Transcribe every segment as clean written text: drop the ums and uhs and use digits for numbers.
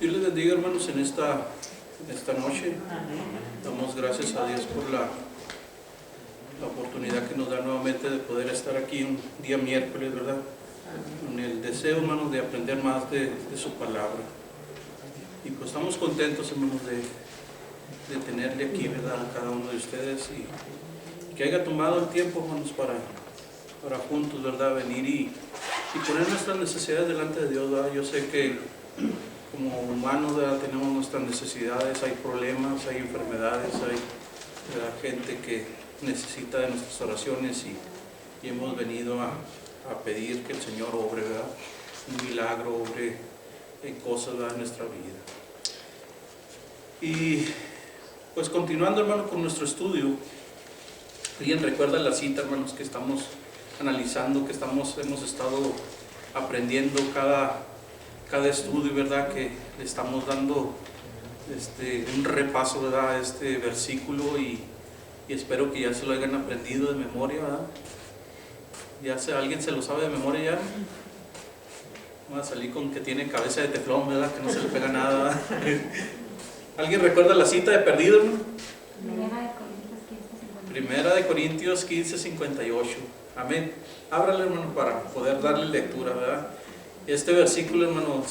Dios les bendiga, hermanos, en esta noche. Damos gracias a Dios por la oportunidad que nos da nuevamente de poder estar aquí un día miércoles, ¿verdad? Con el deseo, hermanos, de aprender más de su palabra. Y pues estamos contentos, hermanos, de tenerle aquí, ¿verdad?, a cada uno de ustedes, y que haya tomado el tiempo, hermanos, para juntos, ¿verdad?, venir y poner nuestras necesidades delante de Dios, ¿verdad? Yo sé que como humanos, ¿verdad?, tenemos nuestras necesidades, hay problemas, hay enfermedades, hay, ¿verdad?, gente que necesita de nuestras oraciones, y hemos venido a pedir que el Señor obre, ¿verdad?, un milagro, obre en cosas, ¿verdad?, en nuestra vida. Y pues continuando, hermano, con nuestro estudio, alguien recuerda la cita, hermanos, que estamos analizando, que hemos estado aprendiendo cada estudio, ¿verdad?, que le estamos dando un repaso, ¿verdad?, a este versículo, y espero que ya se lo hayan aprendido de memoria, ¿verdad? ¿Alguien se lo sabe de memoria ya? Vamos a salir con que tiene cabeza de teflón, ¿verdad?, que no se le pega nada, ¿verdad? ¿Alguien recuerda la cita de perdido, hermano? Primera de Corintios 15, 58. Amén. Ábrale, hermano, para poder darle lectura, ¿verdad? Este versículo, hermanos,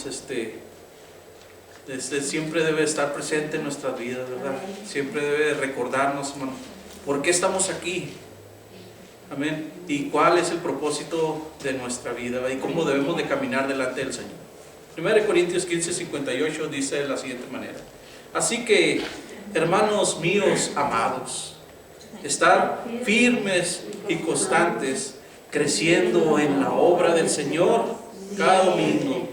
siempre debe estar presente en nuestras vidas, ¿verdad? Siempre debe recordarnos, hermano, por qué estamos aquí. Amén. Y cuál es el propósito de nuestra vida, ¿verdad?, y cómo debemos de caminar delante del Señor. Primera de Corintios 15, 58 dice de la siguiente manera: así que, hermanos míos amados, estar firmes y constantes, creciendo en la obra del Señor cada domingo,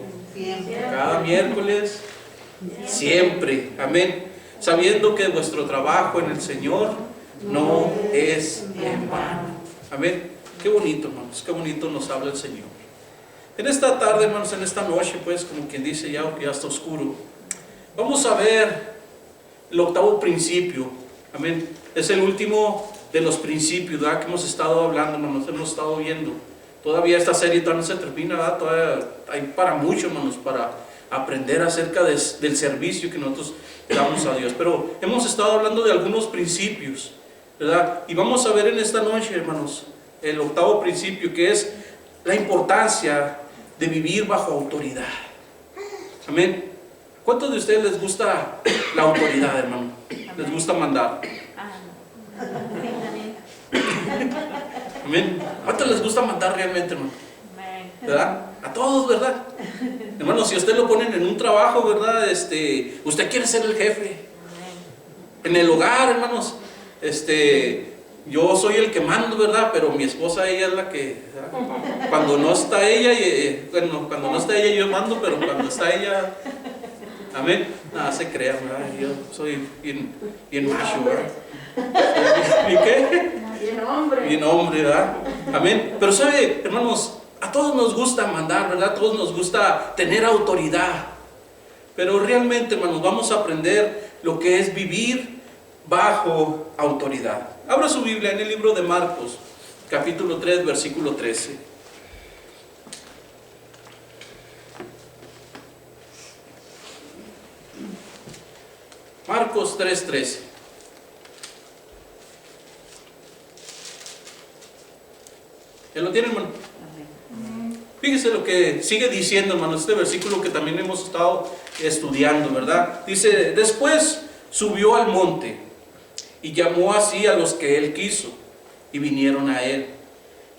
cada miércoles, siempre. Amén. Sabiendo que vuestro trabajo en el Señor no es en vano. Amén. Qué bonito, hermanos, qué bonito nos habla el Señor. En esta tarde, hermanos, en esta noche, pues, como quien dice, ya está oscuro, vamos a ver el octavo principio. Amén. Es el último de los principios, ¿verdad?, que hemos estado hablando, hermanos, hemos estado viendo. Todavía esta serie todavía no se termina, ¿verdad? Todavía hay para mucho, hermanos, para aprender acerca del servicio que nosotros damos a Dios. Pero hemos estado hablando de algunos principios, ¿verdad? Y vamos a ver en esta noche, hermanos, el octavo principio, que es la importancia de vivir bajo autoridad. Amén. ¿Cuántos de ustedes les gusta la autoridad, hermano? ¿Les gusta mandar? Amén. ¿Cuántos les gusta mandar realmente, hermano? ¿Verdad? A todos, ¿verdad? Hermano, si usted lo ponen en un trabajo, ¿verdad? Usted quiere ser el jefe. En el hogar, hermanos, yo soy el que mando, ¿verdad? Pero mi esposa, ella es la que, ¿verdad?, cuando no está ella, cuando no está ella yo mando, pero cuando está ella, amén, nada se crea, ¿verdad? Yo soy bien macho, ¿verdad? ¿Y qué? Bien hombre, ¿verdad? Amén. Pero sabe, hermanos, a todos nos gusta mandar, ¿verdad? A todos nos gusta tener autoridad. Pero realmente, hermanos, vamos a aprender lo que es vivir bajo autoridad. Abra su Biblia en el libro de Marcos, capítulo 3, versículo 13. Marcos 3, 13. ¿Ya lo tienen, hermano? Fíjese lo que sigue diciendo, hermano, este versículo que también hemos estado estudiando, ¿verdad? Dice: después subió al monte y llamó así a los que él quiso, y vinieron a él,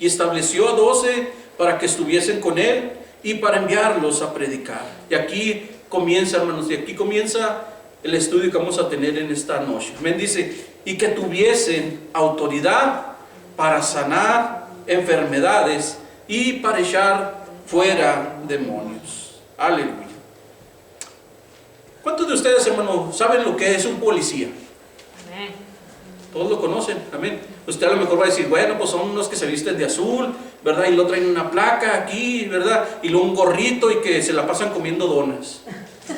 y estableció a 12 para que estuviesen con él y para enviarlos a predicar. Y aquí comienza, hermanos, y aquí comienza el estudio que vamos a tener en esta noche. Amén. Dice: y que tuviesen autoridad para sanar enfermedades y para echar fuera demonios. Aleluya. ¿Cuántos de ustedes, hermano, saben lo que es un policía? Amén. Todos lo conocen, amén. Usted a lo mejor va a decir, bueno, pues son unos que se visten de azul, ¿verdad? Y lo traen una placa aquí, ¿verdad? Y luego un gorrito, y que se la pasan comiendo donas,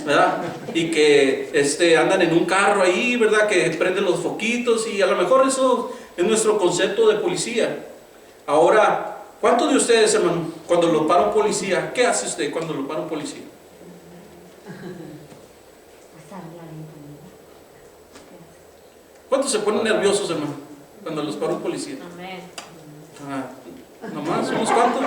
¿verdad? Y que andan en un carro ahí, ¿verdad? Que prenden los foquitos, y a lo mejor eso es nuestro concepto de policía. Ahora, ¿cuántos de ustedes, hermano, cuando lo para un policía, qué hace usted cuando lo para un policía? ¿cuántos se ponen nerviosos, hermano, cuando los para un policía? Amén. Nomás, ¿somos cuántos?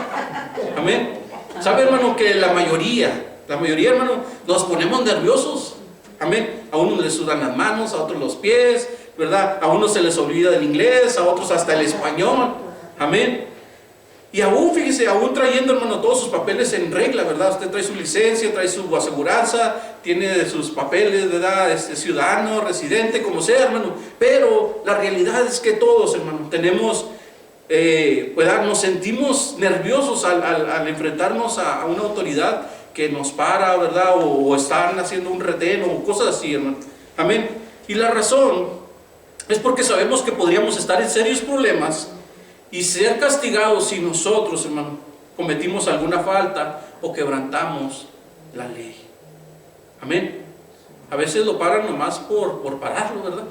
Amén. ¿Sabe, hermano, que la mayoría, hermano, nos ponemos nerviosos? Amén. A unos les sudan las manos, a otros los pies, ¿verdad? A unos se les olvida el inglés, a otros hasta el español. Amén. Y aún, fíjese, aún trayendo, hermano, todos sus papeles en regla, ¿verdad? Usted trae su licencia, trae su aseguranza, tiene sus papeles, ¿verdad? Ciudadano, residente, como sea, hermano. Pero la realidad es que todos, hermano, tenemos, ¿verdad? Nos sentimos nerviosos al enfrentarnos a una autoridad que nos para, ¿verdad? O están haciendo un retén o cosas así, hermano. Amén. Y la razón es porque sabemos que podríamos estar en serios problemas y ser castigados si nosotros, hermano, cometimos alguna falta o quebrantamos la ley. Amén. A veces lo paran nomás por pararlo, ¿verdad?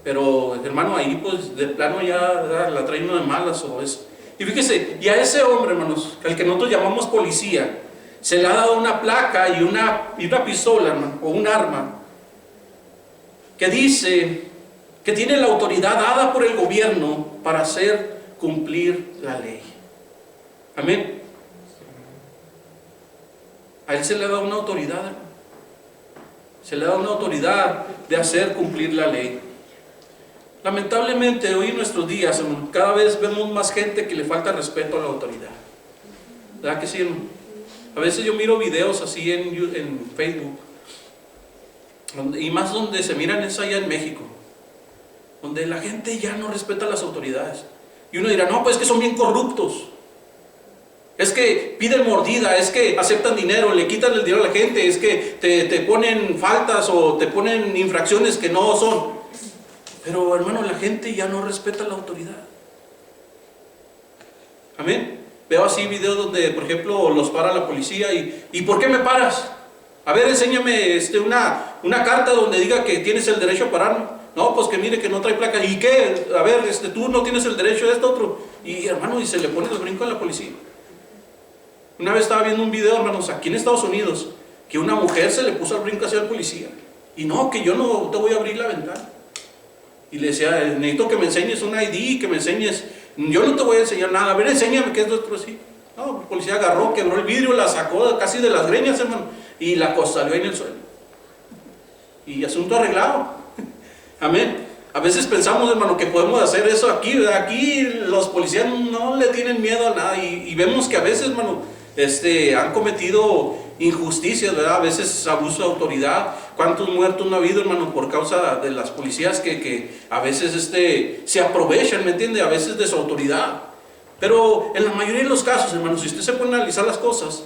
Pero, hermano, ahí pues de plano ya, ¿verdad?, la traen uno de malas o eso. Y fíjese, y a ese hombre, hermanos, al que nosotros llamamos policía, se le ha dado una placa y una pistola, hermano, o un arma, que dice que tiene la autoridad dada por el gobierno para hacer cumplir la ley. Amén. A él se le da una autoridad, hermano. Se le da una autoridad de hacer cumplir la ley. Lamentablemente hoy en nuestros días, hermano, cada vez vemos más gente que le falta respeto a la autoridad. ¿Verdad que sí, hermano? A veces yo miro videos así en Facebook, y más donde se miran es allá en México, donde la gente ya no respeta a las autoridades. Y uno dirá, no, pues es que son bien corruptos, es que piden mordida, es que aceptan dinero, le quitan el dinero a la gente, es que te ponen faltas o te ponen infracciones que no son. Pero, hermano, la gente ya no respeta a la autoridad. Amén. Veo así videos donde, por ejemplo, los para la policía y ¿por qué me paras? A ver, enséñame una carta donde diga que tienes el derecho a pararme. No, pues que mire que no trae placa. ¿Y qué? A ver, tú no tienes el derecho de esto otro. Y, hermano, y se le pone el brinco a la policía. Una vez estaba viendo un video, hermanos, aquí en Estados Unidos, que una mujer se le puso al brinco hacia el policía. Y no, que yo no te voy a abrir la ventana. Y le decía, necesito que me enseñes un ID, que me enseñes, yo no te voy a enseñar nada, a ver, enséñame qué es lo otro así. No, el policía agarró, quebró el vidrio, la sacó casi de las greñas, hermano, y la acostó en el suelo. Y asunto arreglado. Amén. A veces pensamos, hermano, que podemos hacer eso aquí, ¿verdad? Aquí los policías no le tienen miedo a nada, y vemos que a veces, hermano, han cometido injusticias, ¿verdad? A veces abuso de autoridad. ¿Cuántos muertos no ha habido, hermano, por causa de las policías que a veces se aprovechan, ¿me entiende? A veces de su autoridad. Pero en la mayoría de los casos, hermano, si usted se pone a analizar las cosas,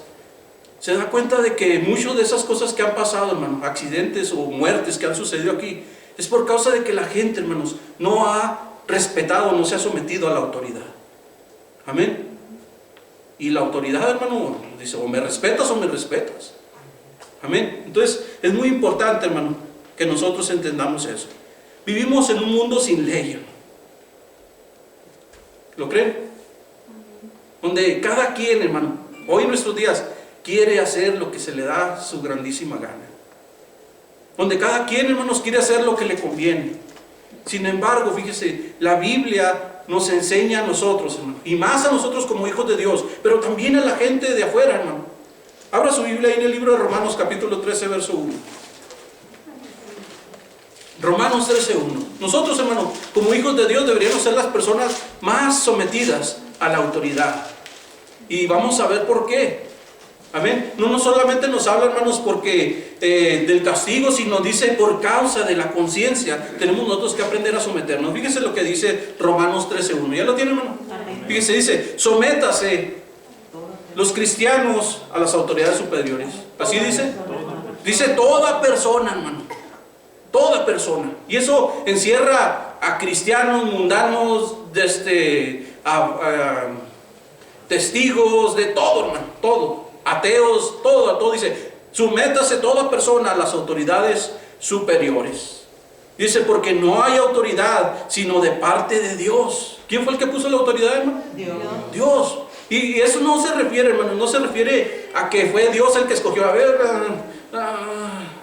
se da cuenta de que muchas de esas cosas que han pasado, hermano, accidentes o muertes que han sucedido aquí, es por causa de que la gente, hermanos, no ha respetado, no se ha sometido a la autoridad. Amén. Y la autoridad, hermano, dice, o me respetas o me respetas. Amén. Entonces, es muy importante, hermano, que nosotros entendamos eso. Vivimos en un mundo sin ley, hermano. ¿Lo creen? Donde cada quien, hermano, hoy en nuestros días, quiere hacer lo que se le da su grandísima gana. Donde cada quien, hermanos, quiere hacer lo que le conviene. Sin embargo, fíjese, la Biblia nos enseña a nosotros, hermano, y más a nosotros como hijos de Dios, pero también a la gente de afuera, hermano. Abra su Biblia ahí en el libro de Romanos capítulo 13, verso 1. Romanos 13:1. Nosotros, hermano, como hijos de Dios deberíamos ser las personas más sometidas a la autoridad. Y vamos a ver por qué. Amén. No solamente nos habla, hermanos, porque del castigo, sino dice por causa de la conciencia. Tenemos nosotros que aprender a someternos. Fíjese lo que dice Romanos 13:1. ¿Ya lo tiene, hermano? Fíjese, dice, sométase los cristianos a las autoridades superiores. ¿Así dice? Dice toda persona, hermano. Toda persona. Y eso encierra a cristianos, mundanos, testigos, de todo, hermano. Todo. Ateos, todo. Dice, sométase toda persona a las autoridades superiores. Dice, porque no hay autoridad sino de parte de Dios. ¿Quién fue el que puso la autoridad, hermano? Dios. Y eso no se refiere, hermano, no se refiere a que fue Dios el que escogió. A ver,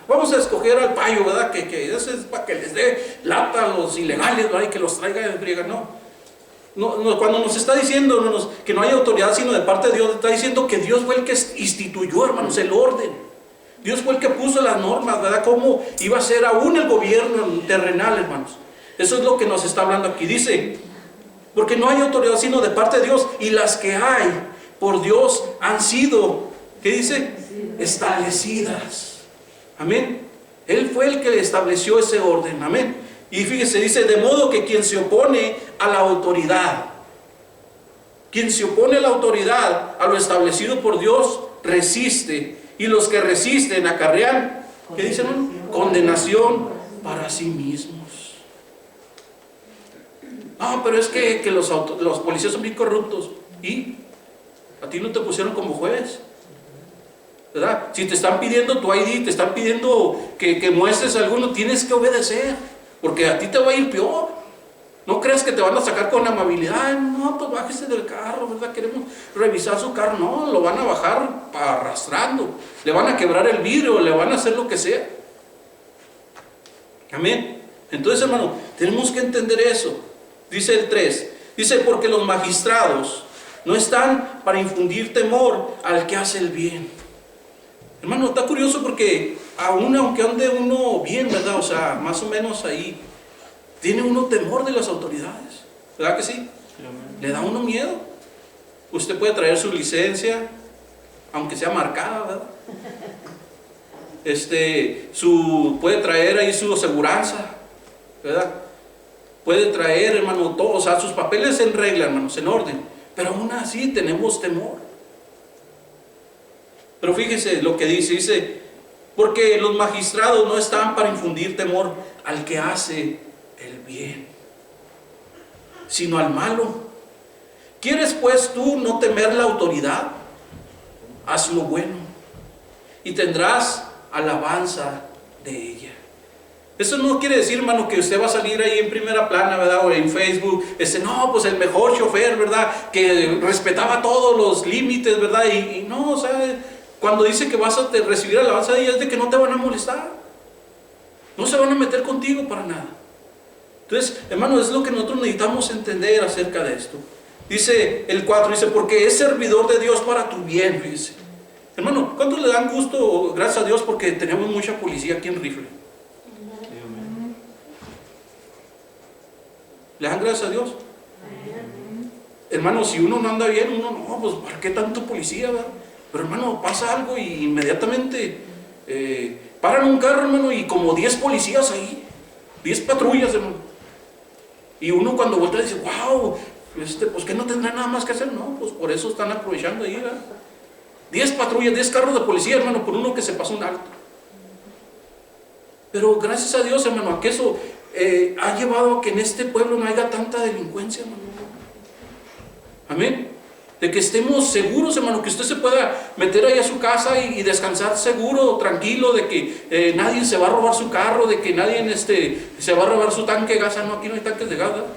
Vamos a escoger al payo, ¿verdad? Que ese es para que les dé lata a los ilegales, ¿verdad? Y que los traiga de friega, no, cuando nos está diciendo que no hay autoridad sino de parte de Dios, está diciendo que Dios fue el que instituyó, hermanos, el orden. Dios fue el que puso las normas, ¿verdad? Cómo iba a ser aún el gobierno terrenal, hermanos. Eso es lo que nos está hablando aquí. Dice, porque no hay autoridad sino de parte de Dios, y las que hay por Dios han sido, ¿qué dice? Establecidas. Amén. Él fue el que estableció ese orden. Amén. Y fíjese, dice, de modo que quien se opone a la autoridad, quien se opone a la autoridad, a lo establecido por Dios, resiste. Y los que resisten acarrean, ¿qué dicen? Condenación para sí mismos. Ah, pero es que los policías son bien corruptos. ¿Y? A ti no te pusieron como juez, ¿verdad? Si te están pidiendo tu ID, te están pidiendo que muestres alguno, tienes que obedecer, porque a ti te va a ir peor. No creas que te van a sacar con amabilidad. No, pues bájese del carro, ¿verdad? Queremos revisar su carro. No, lo van a bajar arrastrando. Le van a quebrar el vidrio, le van a hacer lo que sea. Amén. Entonces, hermano, tenemos que entender eso. Dice el 3. Dice, porque los magistrados no están para infundir temor al que hace el bien. Hermano, está curioso porque aunque ande uno bien, ¿verdad? O sea, más o menos ahí, tiene uno temor de las autoridades, ¿verdad que sí? Le da uno miedo. Usted puede traer su licencia, aunque sea marcada, ¿verdad? Puede traer ahí su aseguranza, ¿verdad? Puede traer, hermano, todo, o sea, sus papeles en regla, hermanos, en orden. Pero aún así tenemos temor. Pero fíjese lo que dice, porque los magistrados no están para infundir temor al que hace el bien, sino al malo. ¿Quieres pues tú no temer la autoridad? Haz lo bueno y tendrás alabanza de ella. Eso no quiere decir, hermano, que usted va a salir ahí en primera plana, ¿verdad? O en Facebook, no, pues el mejor chofer, ¿verdad? Que respetaba todos los límites, ¿verdad? Y no, o sea, cuando dice que vas a recibir alabanza de ella, es de que no te van a molestar. No se van a meter contigo para nada. Entonces, hermano, es lo que nosotros necesitamos entender acerca de esto. Dice el 4, dice, porque es servidor de Dios para tu bien, fíjese. Hermano, ¿cuántos le dan gusto, gracias a Dios, porque tenemos mucha policía aquí en Rifle? ¿Le dan gracias a Dios? Hermano, si uno no anda bien, uno no, pues ¿para qué tanto policía, verdad? Pero hermano, pasa algo y inmediatamente paran un carro, hermano, y como 10 policías ahí, 10 patrullas, hermano. Y uno cuando voltea dice, wow, pues que no tendrá nada más que hacer. No, pues por eso están aprovechando ahí, ¿verdad? 10 patrullas, 10 carros de policía, hermano, por uno que se pasó un alto. Pero gracias a Dios, hermano, a que eso ha llevado a que en este pueblo no haya tanta delincuencia, hermano. Amén. De que estemos seguros, hermano, que usted se pueda meter ahí a su casa y descansar seguro, tranquilo, de que nadie se va a robar su carro, de que nadie se va a robar su tanque de gas. No, aquí no hay tanques de gas, ¿verdad?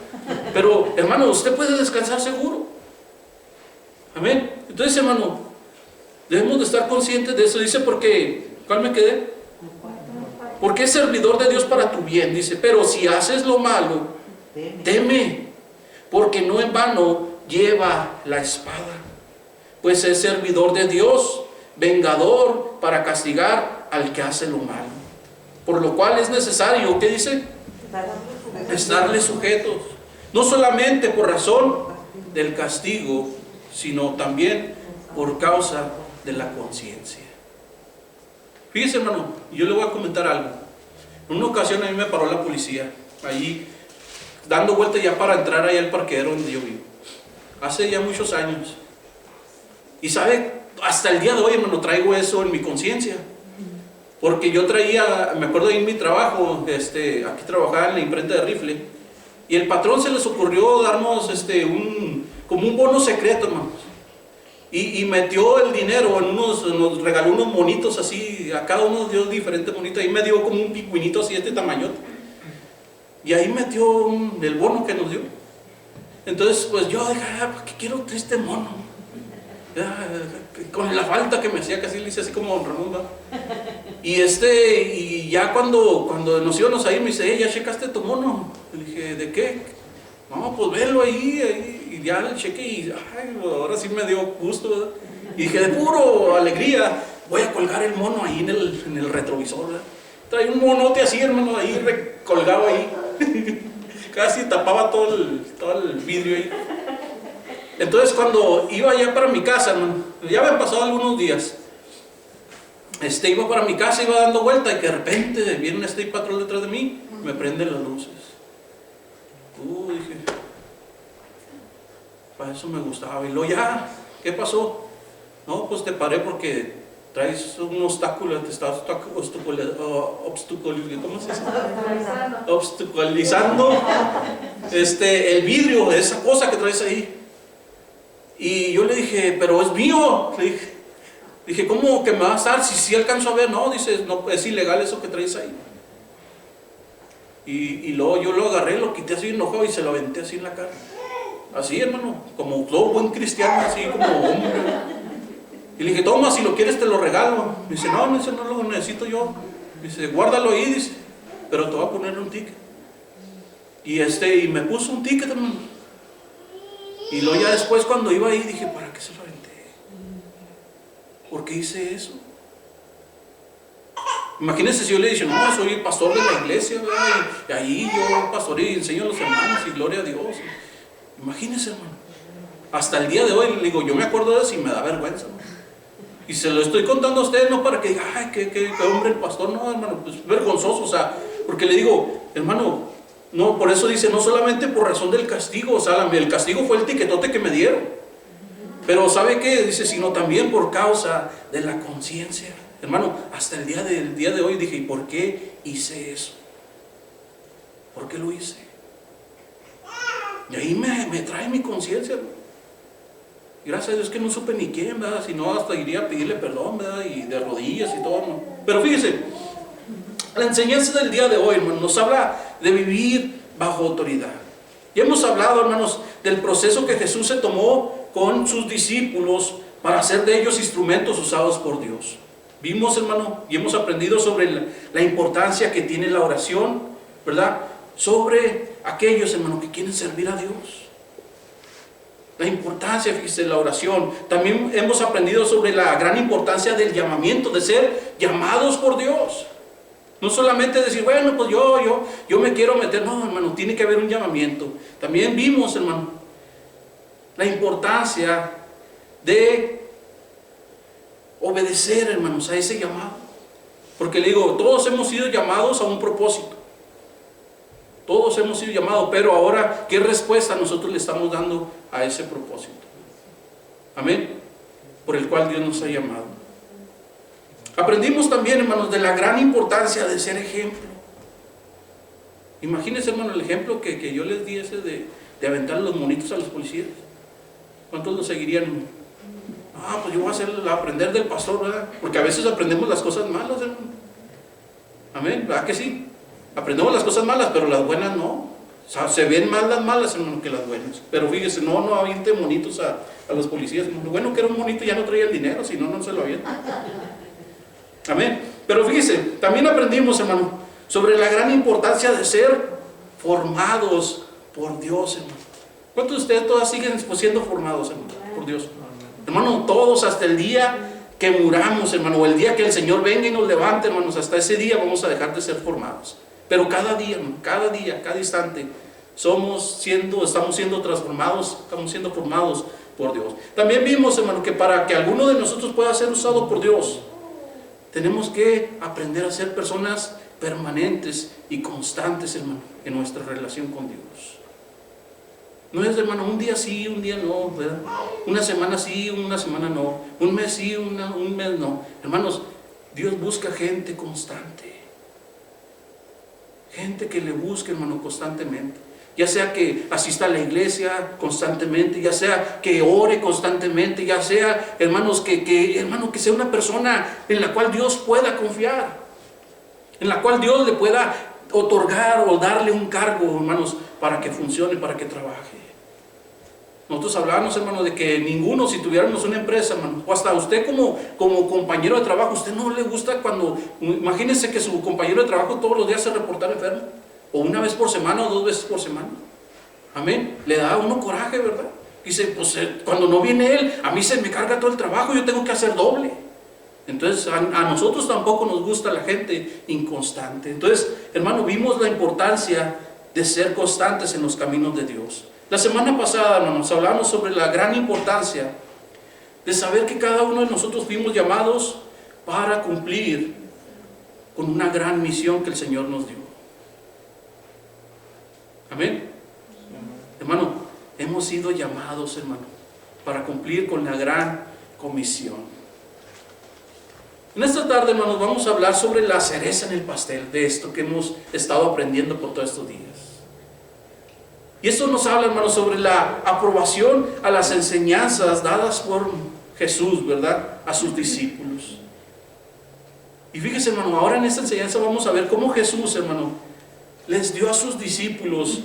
Pero, hermano, usted puede descansar seguro. Amén. Entonces, hermano, debemos de estar conscientes de eso. Dice, porque, ¿cuál me quedé? Porque es servidor de Dios para tu bien, dice, pero si haces lo malo, teme, porque no en vano lleva la espada, pues es servidor de Dios, vengador para castigar al que hace lo malo. Por lo cual es necesario, ¿qué dice? Estarle sujetos, no solamente por razón del castigo, sino también por causa de la conciencia. Fíjese, hermano, yo le voy a comentar algo. En una ocasión a mí me paró la policía, allí, dando vuelta ya para entrar ahí al parqueadero donde yo vivo. Hace ya muchos años. Y sabe, hasta el día de hoy, hermano, traigo eso en mi conciencia. Porque yo traía, me acuerdo ahí en mi trabajo, aquí trabajaba en la imprenta de Rifle, y el patrón se les ocurrió darnos como un bono secreto, hermanos. Y metió el dinero nos regaló unos monitos así, a cada uno dio diferentes monitos, ahí me dio como un pingüinito así de este tamañote. Y ahí metió el bono que nos dio. Entonces, pues yo dije, ¿para qué quiero este mono? con la falta que me hacía, casi le hice así como Don Ramón, ¿va? Y ya cuando nos íbamos a ir, me dice, ¿ya checaste tu mono? Le dije, ¿de qué? No, pues velo ahí, y ya le chequé, y ay, ahora sí me dio gusto, ¿verdad? Y dije, de puro alegría, voy a colgar el mono ahí en el retrovisor, ¿verdad? Trae un monote así, hermano, ahí colgado ahí. Casi tapaba todo el vidrio ahí. Entonces cuando iba ya para mi casa, hermano, ya habían pasado algunos días, iba para mi casa, iba dando vuelta, y que de repente viene un State Patrol detrás de mí, me prende las luces. Dije, para eso me gustaba. Y luego ya, ¿qué pasó? No, pues te paré porque traes un obstáculo, te estás obstaculizando el vidrio, esa cosa que traes ahí. Y yo le dije, pero es mío. Le dije, ¿cómo que me vas a dar si alcanzo a ver? No, dice, no, es ilegal eso que traes ahí. Y luego yo lo agarré, lo quité así enojado y se lo aventé así en la cara. Así, hermano, como todo buen cristiano, así como hombre. Y le dije, toma, si lo quieres te lo regalo. Me dice, no lo necesito yo. Me dice, guárdalo ahí, dice, pero te voy a poner un ticket. Y me puso un ticket, hermano. Y luego ya después cuando iba ahí dije, ¿para qué se lo aventé? ¿Por qué hice eso? Imagínense si yo le dije, no, soy el pastor de la iglesia, ¿verdad? Y ahí yo pastoreo y enseño a los hermanos y gloria a Dios. Imagínense, hermano. Hasta el día de hoy, le digo, yo me acuerdo de eso y me da vergüenza, ¿no? Y se lo estoy contando a ustedes, no para que digan, ay, qué hombre el pastor, no, hermano, pues vergonzoso, o sea, porque le digo, hermano, no, por eso dice, no solamente por razón del castigo, o sea, el castigo fue el tiquetote que me dieron, pero ¿sabe qué? Dice, sino también por causa de la conciencia. Hermano, hasta el día de hoy dije, ¿y por qué hice eso? ¿Por qué lo hice? Y ahí me trae mi conciencia, ¿no? Gracias a Dios que no supe ni quién, ¿verdad? Si no, hasta iría a pedirle perdón, ¿verdad? Y de rodillas y todo, ¿no? Pero fíjese, la enseñanza del día de hoy, hermano, nos habla de vivir bajo autoridad. Ya hemos hablado, hermanos, del proceso que Jesús se tomó con sus discípulos para hacer de ellos instrumentos usados por Dios. Vimos, hermano, y hemos aprendido sobre la importancia que tiene la oración, ¿verdad? Sobre aquellos, hermano, que quieren servir a Dios. La importancia, fíjese, de la oración. También hemos aprendido sobre la gran importancia del llamamiento, de ser llamados por Dios. No solamente decir, bueno, pues yo me quiero meter. No, hermano, tiene que haber un llamamiento. También vimos, hermano, la importancia de obedecer, hermanos, a ese llamado. Porque le digo, todos hemos sido llamados a un propósito. Todos hemos sido llamados, pero ahora, ¿qué respuesta nosotros le estamos dando a ese propósito? Amén. Por el cual Dios nos ha llamado. Aprendimos también, hermanos, de la gran importancia de ser ejemplo. Imagínense, hermano, el ejemplo que yo les di ese de aventar los monitos a los policías. ¿Cuántos lo seguirían? Ah, pues yo voy a aprender del pastor, ¿verdad? Porque a veces aprendemos las cosas malas, hermano. Amén, ¿verdad que sí? Aprendemos las cosas malas, pero las buenas no. O sea, se ven más las malas, hermano, que las buenas. Pero fíjese, no aviente monitos a los policías. Lo bueno que era un monito, ya no traía el dinero, si no se lo avientan. Amén. Pero fíjese, también aprendimos, hermano, sobre la gran importancia de ser formados por Dios, hermano. ¿Cuántos de ustedes todas siguen siendo formados, hermano, por Dios? Hermano, todos hasta el día que muramos, hermano, o el día que el Señor venga y nos levante, hermanos, hasta ese día vamos a dejar de ser formados. Pero cada día, hermano, cada instante, estamos siendo transformados, estamos siendo formados por Dios. También vimos, hermano, que para que alguno de nosotros pueda ser usado por Dios, tenemos que aprender a ser personas permanentes y constantes, hermano, en nuestra relación con Dios. No es, hermano, un día sí, un día no, ¿verdad? Una semana sí, una semana no. Un mes sí, un mes no. Hermanos, Dios busca gente constante. Gente que le busque, hermano, constantemente. Ya sea que asista a la iglesia constantemente, ya sea que ore constantemente, ya sea, hermanos, hermano, que sea una persona en la cual Dios pueda confiar, en la cual Dios le pueda otorgar o darle un cargo, hermanos, para que funcione, para que trabaje. Nosotros hablábamos, hermano, de que ninguno, si tuviéramos una empresa, hermano, o hasta usted como compañero de trabajo, usted no le gusta cuando, imagínese que su compañero de trabajo todos los días se reportara enfermo, o una vez por semana o 2 veces por semana. Amén. Le da a uno coraje, ¿verdad? Dice, pues cuando no viene él, a mí se me carga todo el trabajo, yo tengo que hacer doble. Entonces a nosotros tampoco nos gusta la gente inconstante. Entonces, hermano, vimos la importancia de ser constantes en los caminos de Dios. La semana pasada, hermanos, hablamos sobre la gran importancia de saber que cada uno de nosotros fuimos llamados para cumplir con una gran misión que el Señor nos dio. Amén. Hermano, hemos sido llamados, hermano, para cumplir con la gran comisión. En esta tarde, hermanos, vamos a hablar sobre la cereza en el pastel de esto que hemos estado aprendiendo por todos estos días. Y esto nos habla, hermanos, sobre la aprobación a las enseñanzas dadas por Jesús, ¿verdad?, a sus discípulos. Y fíjese, hermano, ahora en esta enseñanza vamos a ver cómo Jesús, hermano, les dio a sus discípulos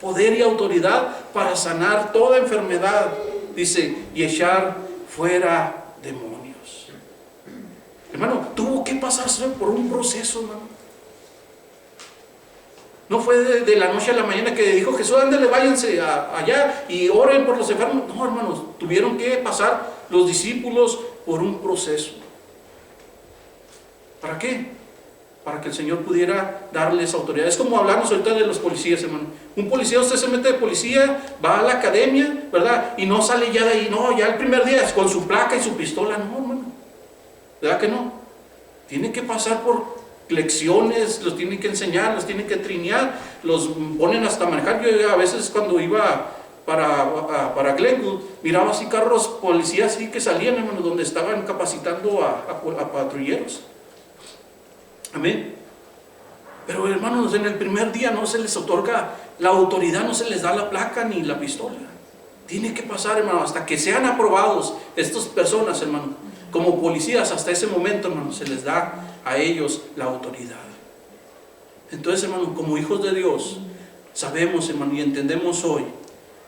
poder y autoridad para sanar toda enfermedad, dice, y echar fuera demonios. Hermano, tuvo que pasarse por un proceso, hermano. No fue de la noche a la mañana que dijo Jesús, ándale, váyanse allá y oren por los enfermos. No, hermanos, tuvieron que pasar los discípulos por un proceso. ¿Para qué? Para que el Señor pudiera darles autoridad. Es como hablamos ahorita de los policías, hermano. Un policía, usted se mete de policía, va a la academia, ¿verdad? Y no sale ya de ahí, no, ya el primer día con su placa y su pistola, no, hermano. ¿Verdad que no? Tiene que pasar por lecciones, los tienen que enseñar, los tienen que trinear, los ponen hasta manejar. Yo a veces cuando iba para Glenwood, miraba así carros policías así que salían, hermano, donde estaban capacitando a patrulleros. Amén. Pero hermanos, en el primer día no se les otorga la autoridad, no se les da la placa ni la pistola. Tiene que pasar, hermano, hasta que sean aprobados estas personas, hermano, como policías. Hasta ese momento, hermano, se les da a ellos la autoridad. Entonces, hermano, como hijos de Dios, sabemos, hermano, y entendemos hoy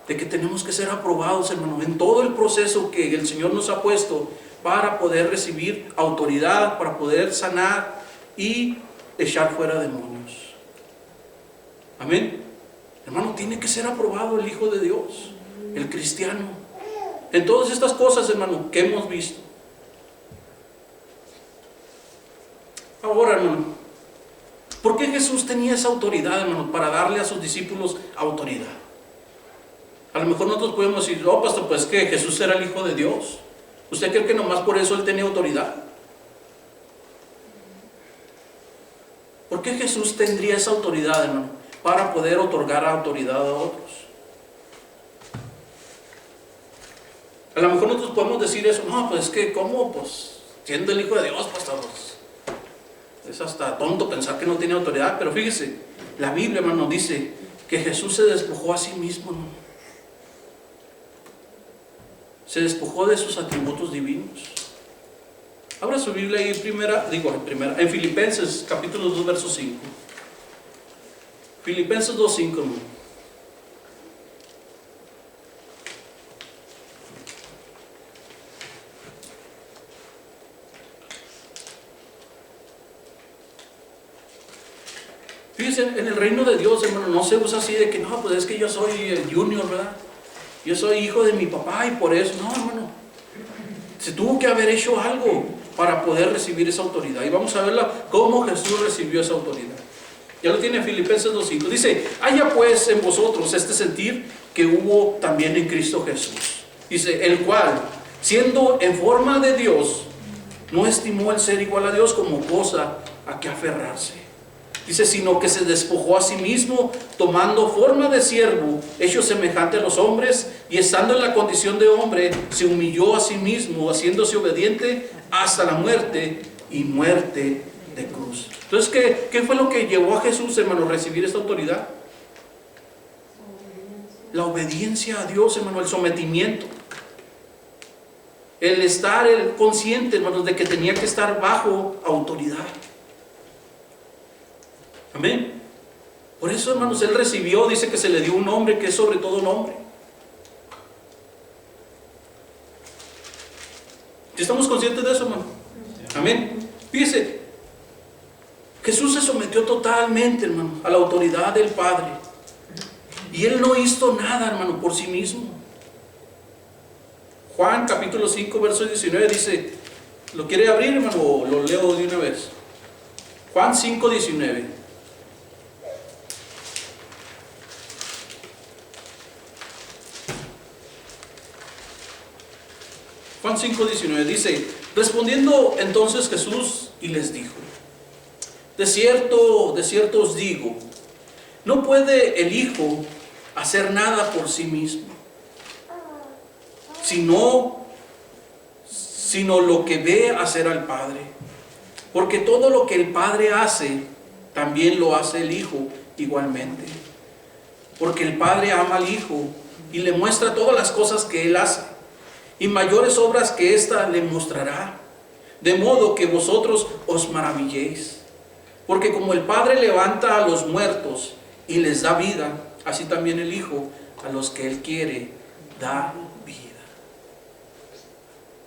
de que tenemos que ser aprobados, hermano, en todo el proceso que el Señor nos ha puesto para poder recibir autoridad, para poder sanar y echar fuera demonios. Amén. Hermano, tiene que ser aprobado el Hijo de Dios, el cristiano, en todas estas cosas, hermano, que hemos visto. Ahora, hermano, ¿por qué Jesús tenía esa autoridad, hermano, para darle a sus discípulos autoridad? A lo mejor nosotros podemos decir, no, pastor, pues que Jesús era el Hijo de Dios. ¿Usted cree que nomás por eso Él tenía autoridad? ¿Por qué Jesús tendría esa autoridad, hermano, para poder otorgar autoridad a otros? A lo mejor nosotros podemos decir eso, no, pues es que, ¿cómo? Pues siendo el Hijo de Dios, pastor, es hasta tonto pensar que no tiene autoridad. Pero fíjese, la Biblia, hermano, dice que Jesús se despojó a sí mismo, hermano. Se despojó de sus atributos divinos. Abra su Biblia ahí en Filipenses capítulo 2, verso 5. Filipenses 2, 5, hermano. Fíjense, en el reino de Dios, hermano, no se usa así de que no, pues es que yo soy el junior, ¿verdad? Yo soy hijo de mi papá y por eso, no, hermano. Se tuvo que haber hecho algo para poder recibir esa autoridad. Y vamos a verla cómo Jesús recibió esa autoridad. Ya lo tiene en Filipenses 2:5. Dice, haya pues en vosotros este sentir que hubo también en Cristo Jesús. Dice, el cual, siendo en forma de Dios, no estimó el ser igual a Dios como cosa a que aferrarse. Dice, sino que se despojó a sí mismo, tomando forma de siervo, hecho semejante a los hombres, y estando en la condición de hombre, se humilló a sí mismo, haciéndose obediente hasta la muerte, y muerte de cruz. Entonces, ¿qué fue lo que llevó a Jesús, hermano, a recibir esta autoridad? La obediencia a Dios, hermano, el sometimiento. El estar consciente, hermanos, de que tenía que estar bajo autoridad. Amén. Por eso, hermanos, Él recibió, dice que se le dio un nombre que es sobre todo nombre. ¿Sí estamos conscientes de eso, hermano? Amén. Fíjese, Jesús se sometió totalmente, hermano, a la autoridad del Padre. Y Él no hizo nada, hermano, por sí mismo. Juan capítulo 5, verso 19 dice, ¿lo quiere abrir, hermano, o lo leo de una vez? Juan 5, 19. Juan 5, 19 dice, respondiendo entonces Jesús y les dijo, de cierto os digo, no puede el Hijo hacer nada por sí mismo, sino lo que ve hacer al Padre. Porque todo lo que el Padre hace, también lo hace el Hijo igualmente. Porque el Padre ama al Hijo y le muestra todas las cosas que Él hace, y mayores obras que ésta le mostrará, de modo que vosotros os maravilléis. Porque como el Padre levanta a los muertos y les da vida, así también el Hijo a los que Él quiere da vida.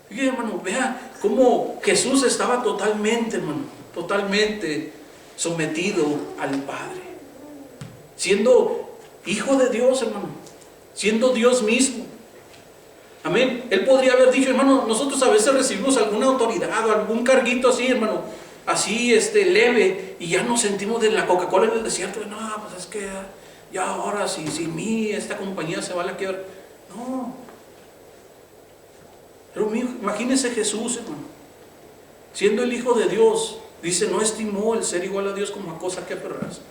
Fíjate, hermano, vea cómo Jesús estaba totalmente, hermano, totalmente sometido al Padre, siendo Hijo de Dios, hermano, siendo Dios mismo. Amén. Él podría haber dicho, hermano, nosotros a veces recibimos alguna autoridad o algún carguito así, hermano, así leve, y ya nos sentimos de la Coca-Cola en el desierto. No, pues es que ya ahora sin mí esta compañía se va a la quiebra. No. Pero imagínese Jesús, hermano, siendo el Hijo de Dios, dice, no estimó el ser igual a Dios como a cosa que aferrarse,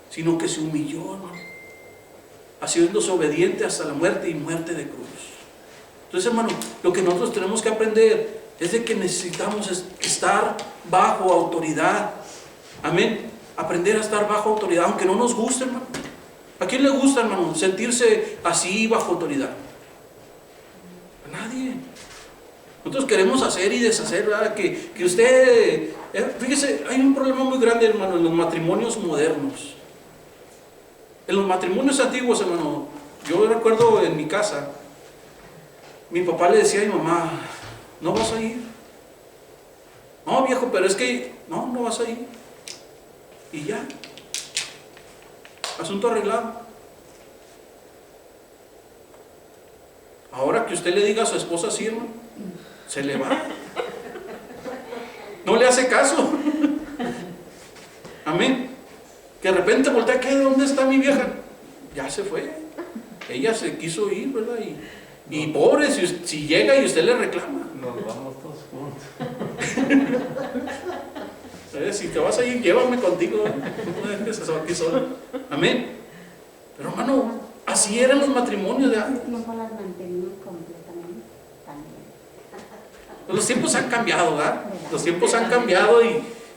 sino que se humilló, hermano, haciéndose obediente hasta la muerte y muerte de cruz. Entonces, hermano, lo que nosotros tenemos que aprender es de que necesitamos estar bajo autoridad. Amén. Aprender a estar bajo autoridad, aunque no nos guste, hermano. ¿A quién le gusta, hermano, sentirse así bajo autoridad? A nadie. Nosotros queremos hacer y deshacer, ¿verdad? Que usted... fíjese, hay un problema muy grande, hermano, en los matrimonios modernos. En los matrimonios antiguos, hermano, yo recuerdo en mi casa, mi papá le decía a mi mamá, no vas a ir. No, viejo, pero es que no vas a ir. Y ya. Asunto arreglado. Ahora que usted le diga a su esposa así, hermano, se le va. No le hace caso. Amén. Que de repente voltea, ¿qué? ¿Dónde está mi vieja? Ya se fue. Ella se quiso ir, ¿verdad? Y pobre, si llega y usted le reclama. Nos vamos todos juntos. Si te vas a ir, llévame contigo. No me dejes eso aquí solo. Amén. Pero hermano, así eran los matrimonios de antes. No las mantenimos completamente también. Los tiempos han cambiado, ¿verdad? Los tiempos han cambiado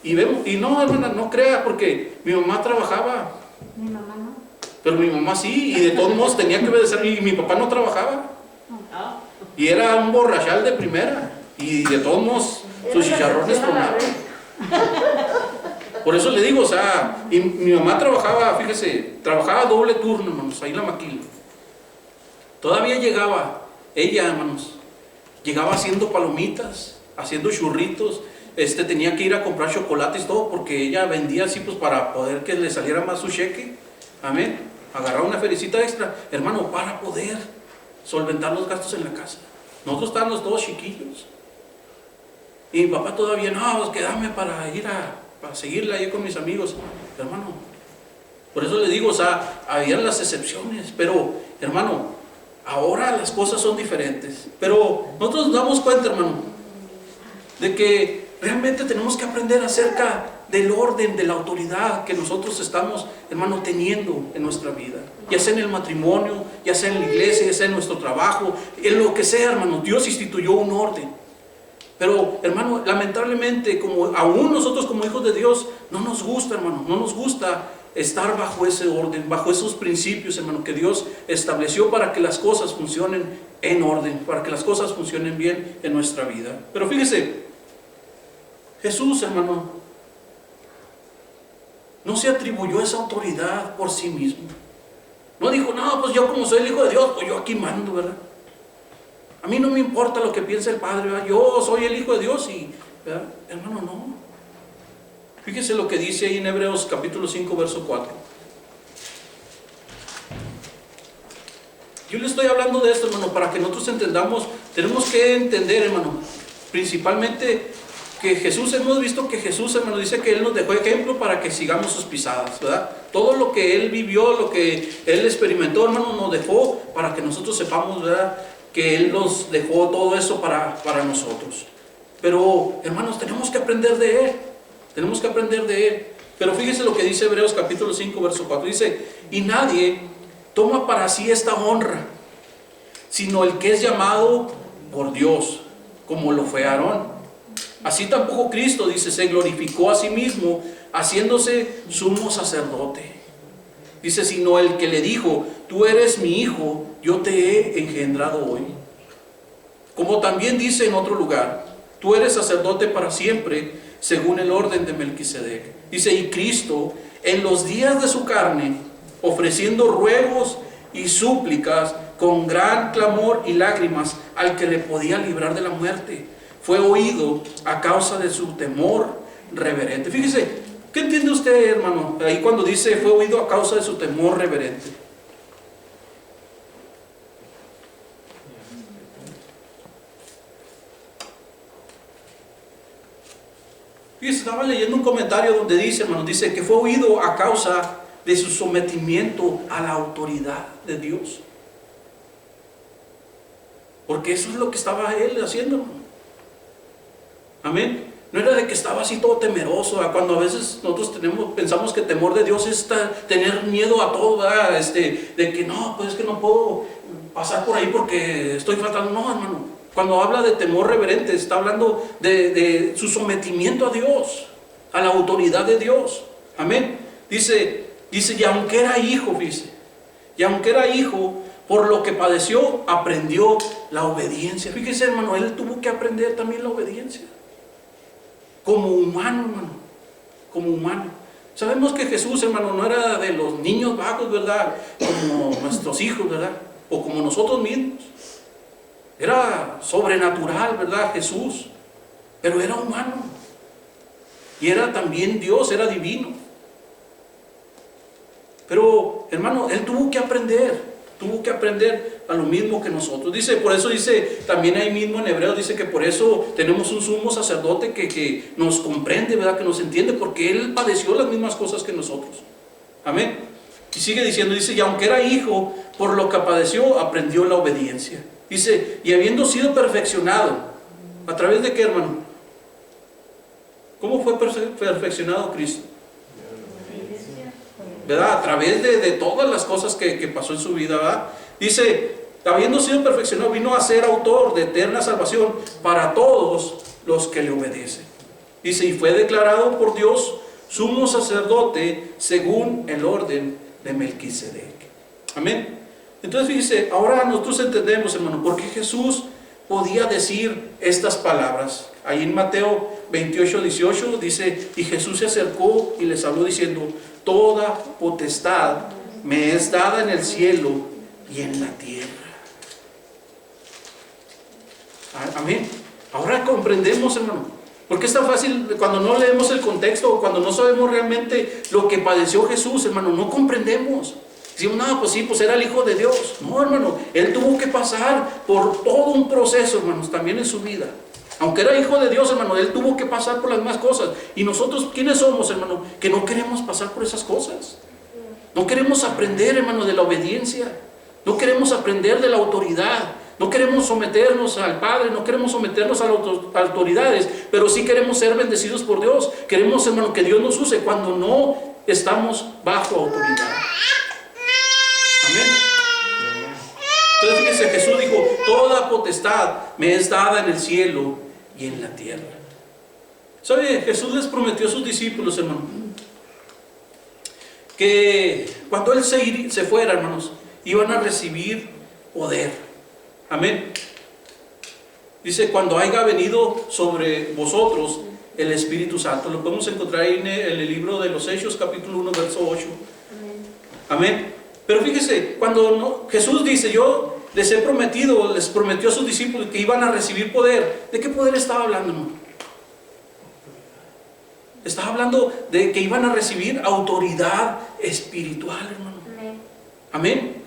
y vemos, y no, hermana, no crea, porque mi mamá trabajaba. Mi mamá no. Pero mi mamá sí, y de todos modos tenía que obedecer, y mi papá no trabajaba. Y era un borrachal de primera, y de todos modos sus chicharrones tronaban. Por eso le digo, o sea, y mi mamá trabajaba, fíjese, trabajaba doble turno, hermanos, ahí en la maquila. Todavía llegaba, ella, hermanos, llegaba haciendo palomitas, haciendo churritos, tenía que ir a comprar chocolates y todo, porque ella vendía así, pues para poder que le saliera más su cheque. Amén. Agarraba una felicita extra, hermano, para poder solventar los gastos en la casa. Nosotros estábamos todos chiquillos. Y mi papá todavía, no, pues quédame para ir para seguirla ahí con mis amigos. Hermano, por eso le digo, o sea, habían las excepciones, pero, hermano, ahora las cosas son diferentes. Pero nosotros nos damos cuenta, hermano, de que realmente tenemos que aprender acerca del orden, de la autoridad que nosotros estamos, hermano, teniendo en nuestra vida. Ya sea en el matrimonio, ya sea en la iglesia, ya sea en nuestro trabajo, en lo que sea, hermano, Dios instituyó un orden. Pero, hermano, lamentablemente, como aún nosotros como hijos de Dios, no nos gusta, hermano, no nos gusta estar bajo ese orden, bajo esos principios, hermano, que Dios estableció para que las cosas funcionen en orden, para que las cosas funcionen bien en nuestra vida. Pero fíjese, Jesús, hermano, no se atribuyó esa autoridad por sí mismo. No dijo, no, pues yo como soy el Hijo de Dios, pues yo aquí mando, ¿verdad? A mí no me importa lo que piense el Padre, ¿verdad? Yo soy el Hijo de Dios y, ¿verdad? Hermano, no. Fíjese lo que dice ahí en Hebreos capítulo 5, verso 4. Yo le estoy hablando de esto, hermano, para que nosotros entendamos. Tenemos que entender, hermano, principalmente que Jesús, hemos visto que Jesús, hermano, dice que Él nos dejó ejemplo para que sigamos sus pisadas, ¿verdad? Todo lo que Él vivió, lo que Él experimentó, hermano, nos dejó para que nosotros sepamos, ¿verdad?, que Él nos dejó todo eso para nosotros. Pero, hermanos, tenemos que aprender de Él. Tenemos que aprender de Él. Pero fíjese lo que dice Hebreos capítulo 5, verso 4. Dice, y nadie toma para sí esta honra, sino el que es llamado por Dios, como lo fue Aarón. Así tampoco Cristo, dice, se glorificó a sí mismo, haciéndose sumo sacerdote. Dice, sino el que le dijo, tú eres mi hijo, yo te he engendrado hoy. Como también dice en otro lugar, tú eres sacerdote para siempre, según el orden de Melquisedec. Dice, y Cristo, en los días de su carne, ofreciendo ruegos y súplicas, con gran clamor y lágrimas, al que le podía librar de la muerte, fue oído a causa de su temor reverente. Fíjese, ¿qué entiende usted, hermano? Ahí cuando dice fue oído a causa de su temor reverente. Fíjese, estaba leyendo un comentario donde dice, hermano, dice que fue oído a causa de su sometimiento a la autoridad de Dios. Porque eso es lo que estaba él haciendo, hermano. Amén. No era de que estaba así todo temeroso, ¿verdad? Cuando a veces nosotros pensamos que temor de Dios es tener miedo a todo, ¿verdad? De que no, pues es que no puedo pasar por ahí porque estoy faltando. No, hermano. Cuando habla de temor reverente, está hablando de su sometimiento a Dios, a la autoridad de Dios. Amén. Dice, y aunque era hijo, dice, y aunque era hijo, por lo que padeció, aprendió la obediencia. Fíjese, hermano, él tuvo que aprender también la obediencia. Como humano, hermano, como humano. Sabemos que Jesús, hermano, no era de los niños vagos, ¿verdad? Como nuestros hijos, ¿verdad? O como nosotros mismos. Era sobrenatural, ¿verdad? Jesús. Pero era humano. Y era también Dios, era divino. Pero, hermano, él tuvo que aprender a lo mismo que nosotros. Dice, por eso dice, también ahí mismo en Hebreos dice que por eso tenemos un sumo sacerdote que nos comprende, ¿verdad? Que nos entiende, porque él padeció las mismas cosas que nosotros. Amén. Y sigue diciendo, dice, y aunque era hijo, por lo que padeció, aprendió la obediencia. Dice, y habiendo sido perfeccionado, ¿a través de qué, hermano? ¿Cómo fue perfeccionado Cristo? ¿Verdad? A través de todas las cosas que pasó en su vida, ¿verdad? Dice, habiendo sido perfeccionado, vino a ser autor de eterna salvación para todos los que le obedecen. Dice, y fue declarado por Dios sumo sacerdote según el orden de Melquisedec. Amén. Entonces fíjese, ahora nosotros entendemos, hermano, por qué Jesús podía decir estas palabras. Ahí en Mateo 28, 18 dice, y Jesús se acercó y les habló diciendo, toda potestad me es dada en el cielo y en la tierra. Amén. Ahora comprendemos, hermano. Porque es tan fácil cuando no leemos el contexto o cuando no sabemos realmente lo que padeció Jesús, hermano, no comprendemos. Decimos, no, pues sí, pues era el Hijo de Dios. No, hermano, Él tuvo que pasar por todo un proceso, hermanos, también en su vida. Aunque era Hijo de Dios, hermano, Él tuvo que pasar por las demás cosas. Y nosotros, ¿quiénes somos, hermano? Que no queremos pasar por esas cosas. No queremos aprender, hermano, de la obediencia. No queremos aprender de la autoridad. No queremos someternos al Padre, no queremos someternos a las autoridades, pero sí queremos ser bendecidos por Dios. Queremos, hermano, que Dios nos use cuando no estamos bajo autoridad. Amén. Entonces fíjense, Jesús dijo, toda potestad me es dada en el cielo y en la tierra. ¿Sabe? Jesús les prometió a sus discípulos, hermano, que cuando Él se fuera, hermanos, iban a recibir poder. Amén. Dice, cuando haya venido sobre vosotros el Espíritu Santo. Lo podemos encontrar ahí en el libro de los Hechos, capítulo 1, verso 8. Amén. Pero fíjese, cuando Jesús dice, yo les prometió a sus discípulos que iban a recibir poder. ¿De qué poder estaba hablando, hermano? Estaba hablando de que iban a recibir autoridad espiritual, hermano. Amén.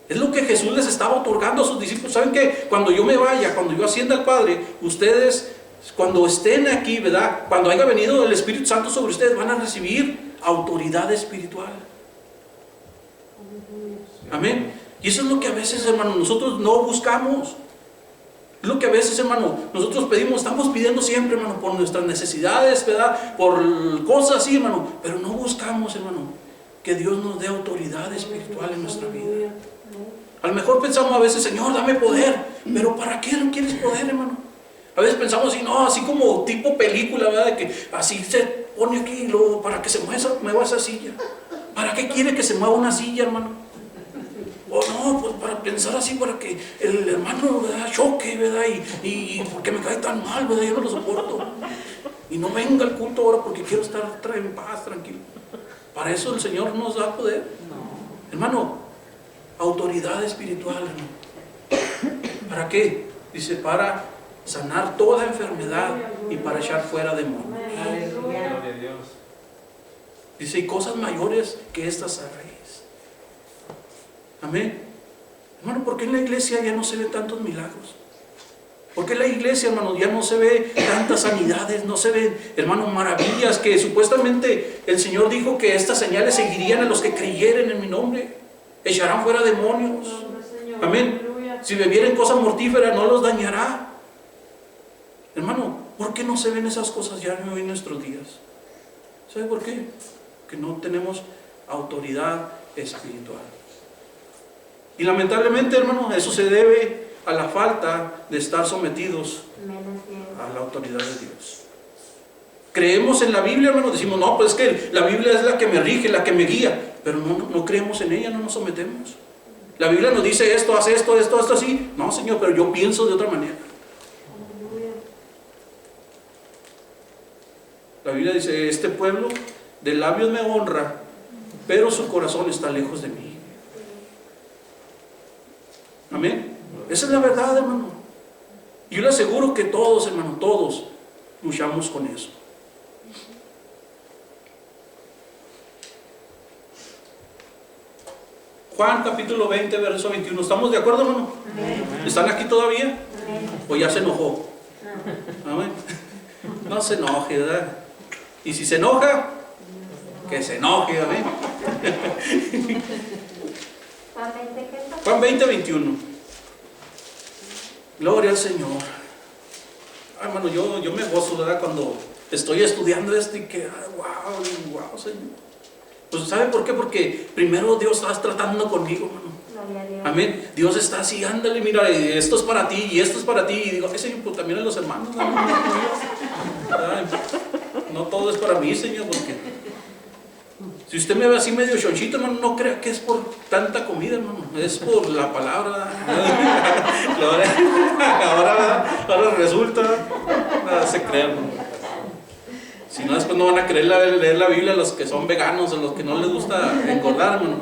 Es lo que Jesús les estaba otorgando a sus discípulos. ¿Saben qué? Cuando yo me vaya, cuando yo ascienda al Padre, ustedes, cuando estén aquí, ¿verdad? Cuando haya venido el Espíritu Santo sobre ustedes, van a recibir autoridad espiritual. Amén. Y eso es lo que a veces, hermano, nosotros no buscamos. Es lo que a veces, hermano, nosotros pedimos, estamos pidiendo siempre, hermano, por nuestras necesidades, ¿verdad? Por cosas así, hermano. Pero no buscamos, hermano, que Dios nos dé autoridad espiritual en nuestra vida. A lo mejor pensamos a veces, Señor, dame poder. Pero ¿para qué no quieres poder, hermano? A veces pensamos así, no, así como tipo película, ¿verdad? De que así se pone aquí, luego, para que se mueva esa silla. ¿Para qué quiere que se mueva una silla, hermano? O no, pues para pensar así, para que el hermano, ¿verdad?, choque, ¿verdad? Y porque me cae tan mal, ¿verdad? Yo no lo soporto. Y no venga al culto ahora porque quiero estar en paz, tranquilo. Para eso el Señor nos da poder. Hermano, autoridad espiritual, hermano. ¿Para qué? Dice, para sanar toda enfermedad y para echar fuera demonios. Gloria a Dios. Dice, y cosas mayores que estas haréis. Amén. Hermano, ¿por qué en la iglesia ya no se ven tantos milagros? ¿Por qué en la iglesia, hermano, ya no se ve tantas sanidades? No se ven, hermano, maravillas que supuestamente el Señor dijo que estas señales seguirían a los que creyeren en mi nombre. Echarán fuera demonios. Amén. Si bebieren cosas mortíferas no los dañará. Hermano, ¿por qué no se ven esas cosas ya hoy en nuestros días? ¿Sabe por qué? Que no tenemos autoridad espiritual. Y lamentablemente, hermano, eso se debe a la falta de estar sometidos a la autoridad de Dios. Creemos en la Biblia, hermano, decimos, no, pues es que la Biblia es la que me rige, la que me guía, pero no creemos en ella, no nos sometemos. La Biblia nos dice esto, haz esto, así. No, Señor, pero yo pienso de otra manera. La Biblia dice, este pueblo de labios me honra, pero su corazón está lejos de mí. Amén. Esa es la verdad, hermano. Y yo le aseguro que todos, hermano, todos luchamos con eso. Juan capítulo 20, verso 21. ¿Estamos de acuerdo, hermano? ¿Están aquí todavía? ¿O ya se enojó? Amén. No se enoje, ¿verdad? Y si se enoja, que se enoje, amén. Juan 20, 21. Gloria al Señor. Ay, hermano, yo me gozo, ¿verdad? Cuando estoy estudiando esto y que, wow, Señor. Pues ¿sabe por qué? Porque primero Dios está tratando conmigo, hermano. Amén. Dios está así, ándale, mira, esto es para ti y esto es para ti. Y digo, Señor, pues también a los hermanos. No todo es para mí, Señor, porque si usted me ve así medio chonchito, hermano, no crea que es por tanta comida, hermano. Es por la palabra. Ahora resulta, nada se crea, hermano. Si no, después no van a querer leer la Biblia los que son veganos, a los que no les gusta engordar, hermano.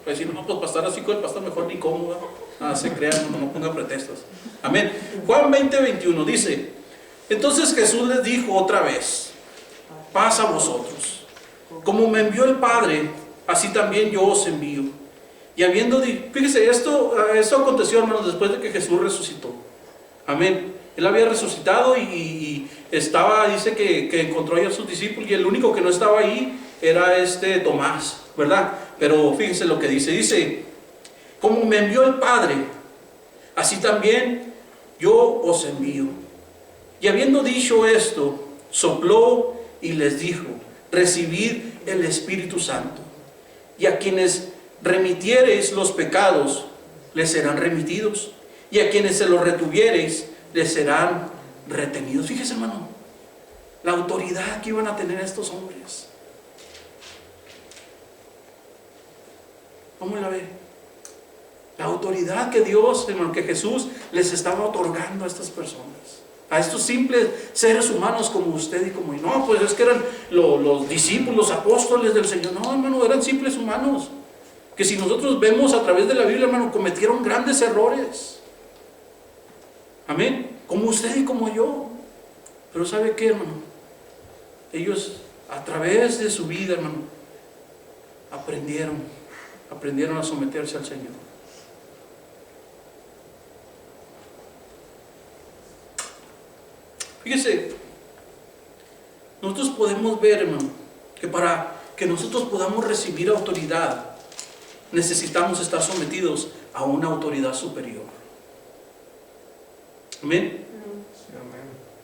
Pues si no, pues para estar así con el pastor mejor ni cómodo. Nada se crea, hermano, no ponga pretextos. Amén. Juan 20, 21 dice, entonces Jesús les dijo otra vez, paz a vosotros. Como me envió el Padre, así también yo os envío. Y habiendo dicho, fíjese, esto aconteció, hermanos, después de que Jesús resucitó. Amén. Él había resucitado y estaba, dice que encontró ahí a sus discípulos, y el único que no estaba ahí era Tomás, ¿verdad? Pero fíjese lo que dice, como me envió el Padre, así también yo os envío. Y habiendo dicho esto, sopló y les dijo, recibid el Espíritu Santo. Y a quienes remitiereis los pecados, les serán remitidos. Y a quienes se los retuviereis, les serán retenidos. Fíjese, hermano, la autoridad que iban a tener estos hombres. ¿Cómo la ve? La autoridad que Dios, hermano, que Jesús les estaba otorgando a estas personas. A estos simples seres humanos como usted y como yo. No, pues es que eran los discípulos, los apóstoles del Señor. No, hermano, eran simples humanos que si nosotros vemos a través de la Biblia, hermano, cometieron grandes errores. Amén. Como usted y como yo. Pero ¿sabe qué, hermano? Ellos, a través de su vida, hermano, aprendieron a someterse al Señor. Fíjese, nosotros podemos ver, hermano, que para que nosotros podamos recibir autoridad, necesitamos estar sometidos a una autoridad superior. Amén.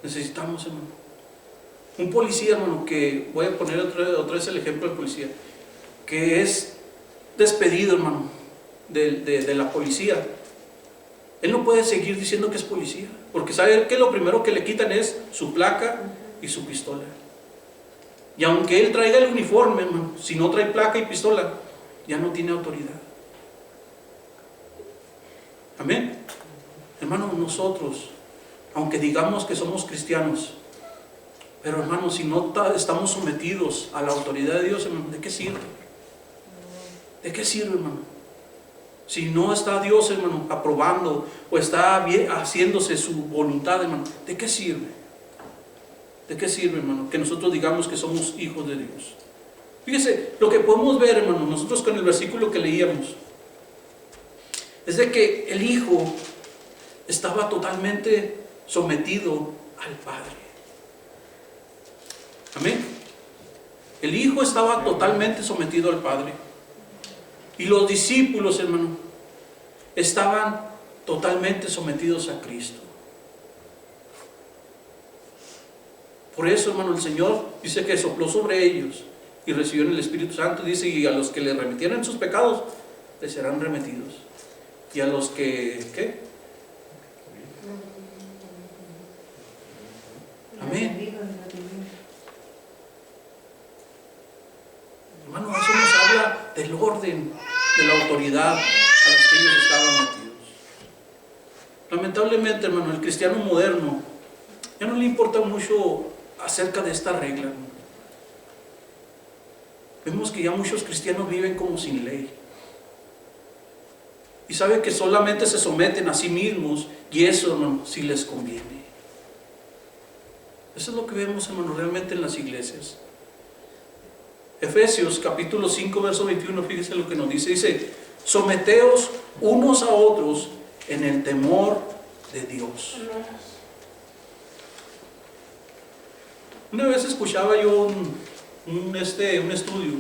Necesitamos, hermano. Un policía, hermano, que voy a poner otra vez el ejemplo del policía, que es despedido, hermano, de la policía. Él no puede seguir diciendo que es policía, porque sabe que lo primero que le quitan es su placa y su pistola. Y aunque él traiga el uniforme, hermano, si no trae placa y pistola, ya no tiene autoridad. Amén. Hermano, nosotros, aunque digamos que somos cristianos, pero hermano, si no estamos sometidos a la autoridad de Dios, hermano, ¿de qué sirve? ¿De qué sirve, hermano? Si no está Dios, hermano, aprobando o está bien, haciéndose su voluntad, hermano, ¿de qué sirve? ¿De qué sirve, hermano, que nosotros digamos que somos hijos de Dios? Fíjese, lo que podemos ver, hermano, nosotros con el versículo que leíamos, es de que el Hijo estaba totalmente sometido al Padre. Amén. El Hijo estaba totalmente sometido al Padre. Y los discípulos, hermano, estaban totalmente sometidos a Cristo. Por eso, hermano, el Señor dice que sopló sobre ellos y recibieron el Espíritu Santo. Dice, y a los que le remitieran sus pecados, les serán remitidos. Y a los que, ¿qué? Amén. Hermano, eso nos habla del orden, de la autoridad a las que ellos estaban metidos. Lamentablemente, hermano, el cristiano moderno ya no le importa mucho acerca de esta regla, hermano. Vemos que ya muchos cristianos viven como sin ley. Y saben que solamente se someten a sí mismos, y eso, hermano, sí les conviene. Eso es lo que vemos, hermano, realmente en las iglesias. Efesios capítulo 5 verso 21, fíjese lo que nos dice. Dice, someteos unos a otros en el temor de Dios. Una vez escuchaba yo un estudio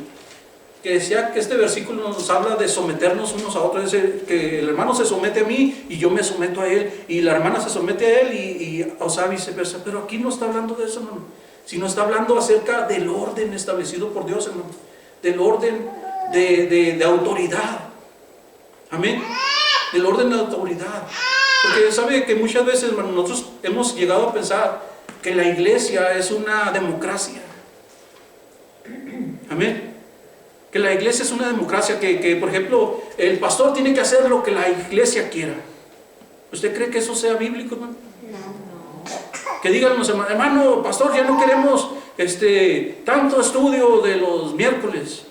que decía que este versículo nos habla de someternos unos a otros. Es que el hermano se somete a mí y yo me someto a él, y la hermana se somete a él y o sea, viceversa. Pero aquí no está hablando de eso, hermano, sino está hablando acerca del orden establecido por Dios, hermano, del orden de autoridad. Amén. Del orden de autoridad. Porque sabe que muchas veces, hermano, nosotros hemos llegado a pensar que la iglesia es una democracia. Amén. Que la iglesia es una democracia, que por ejemplo, el pastor tiene que hacer lo que la iglesia quiera. ¿Usted cree que eso sea bíblico, hermano? No. Que digan los hermanos, hermano, pastor, ya no queremos tanto estudio de los miércoles.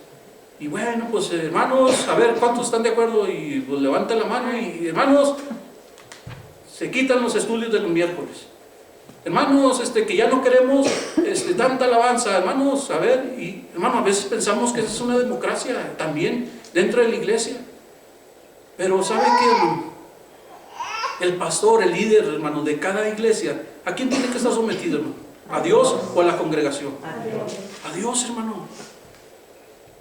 Y bueno, pues hermanos, a ver cuántos están de acuerdo, y pues levanta la mano, y hermanos, se quitan los estudios de los miércoles. Hermanos, que ya no queremos tanta alabanza, hermanos, a ver, y hermano, a veces pensamos que esa es una democracia también dentro de la iglesia. Pero ¿sabe qué, hermano? El pastor, el líder, hermano, de cada iglesia, ¿a quién tiene que estar sometido, hermano? ¿A Dios o a la congregación? A Dios. A Dios, hermano.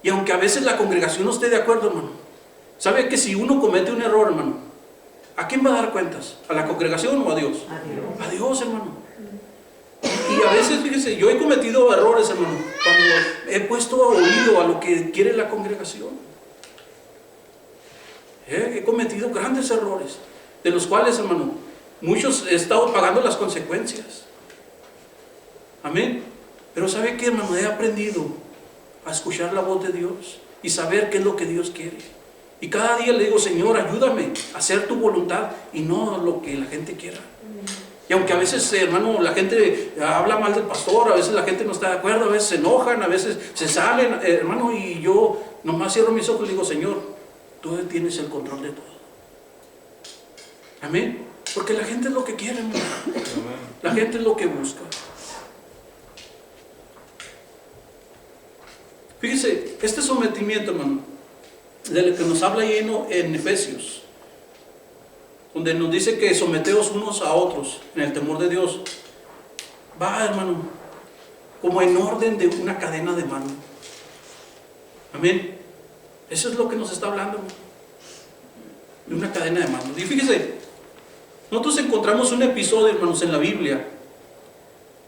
Y aunque a veces la congregación no esté de acuerdo, hermano, ¿sabe que si uno comete un error, hermano, a quién va a dar cuentas? ¿A la congregación o a Dios? A Dios. A Dios, hermano. Y a veces, fíjese, yo he cometido errores, hermano, cuando he puesto oído a lo que quiere la congregación. He cometido grandes errores, de los cuales, hermano, muchos he estado pagando las consecuencias. Amén. Pero ¿sabe qué, hermano? He aprendido a escuchar la voz de Dios y saber qué es lo que Dios quiere. Y cada día le digo, Señor, ayúdame a hacer tu voluntad y no lo que la gente quiera. Y aunque a veces, hermano, la gente habla mal del pastor, a veces la gente no está de acuerdo, a veces se enojan, a veces se salen, hermano, y yo nomás cierro mis ojos y digo, Señor, tú tienes el control de todo. Amén. Porque la gente es lo que quiere, hermano. La gente es lo que busca. Fíjese, este sometimiento, hermano, del que nos habla ahí en Efesios, donde nos dice que someteos unos a otros en el temor de Dios, va, hermano, como en orden de una cadena de mando. Amén. Eso es lo que nos está hablando, hermano, de una cadena de mando. Y fíjese, nosotros encontramos un episodio, hermanos, en la Biblia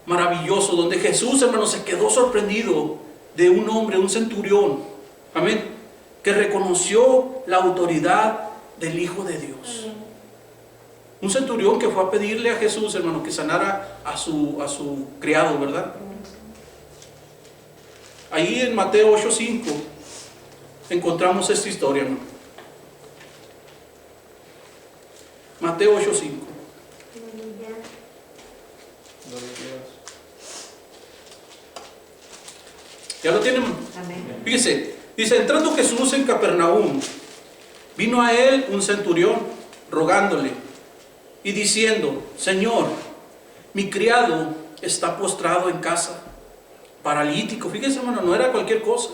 maravilloso, donde Jesús, hermanos, se quedó sorprendido de un hombre, un centurión, amén, que reconoció la autoridad del Hijo de Dios. Un centurión que fue a pedirle a Jesús, hermano, que sanara a su criado, ¿verdad? Ahí en Mateo 8:5 encontramos esta historia, hermano. Mateo 8:5. ¿Ya lo tienen? Amén. Fíjese, dice, entrando Jesús en Capernaum, vino a él un centurión rogándole y diciendo, Señor, mi criado está postrado en casa, paralítico. Fíjese, hermano, no era cualquier cosa.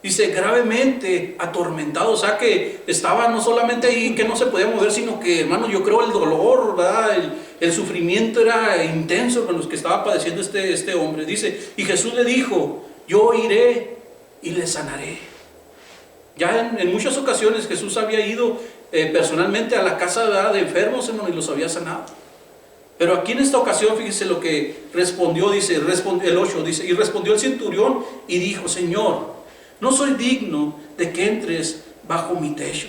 Dice, gravemente atormentado, o sea que estaba no solamente ahí que no se podía mover, sino que, hermano, yo creo el dolor, ¿verdad? El sufrimiento era intenso con los que estaba padeciendo este hombre. Dice, y Jesús le dijo, yo iré y le sanaré. Ya en muchas ocasiones Jesús había ido personalmente a la casa, ¿verdad?, de enfermos, hermano, y los había sanado. Pero aquí en esta ocasión, fíjese lo que respondió, dice, el 8, dice, y respondió el centurión y dijo, Señor, no soy digno de que entres bajo mi techo.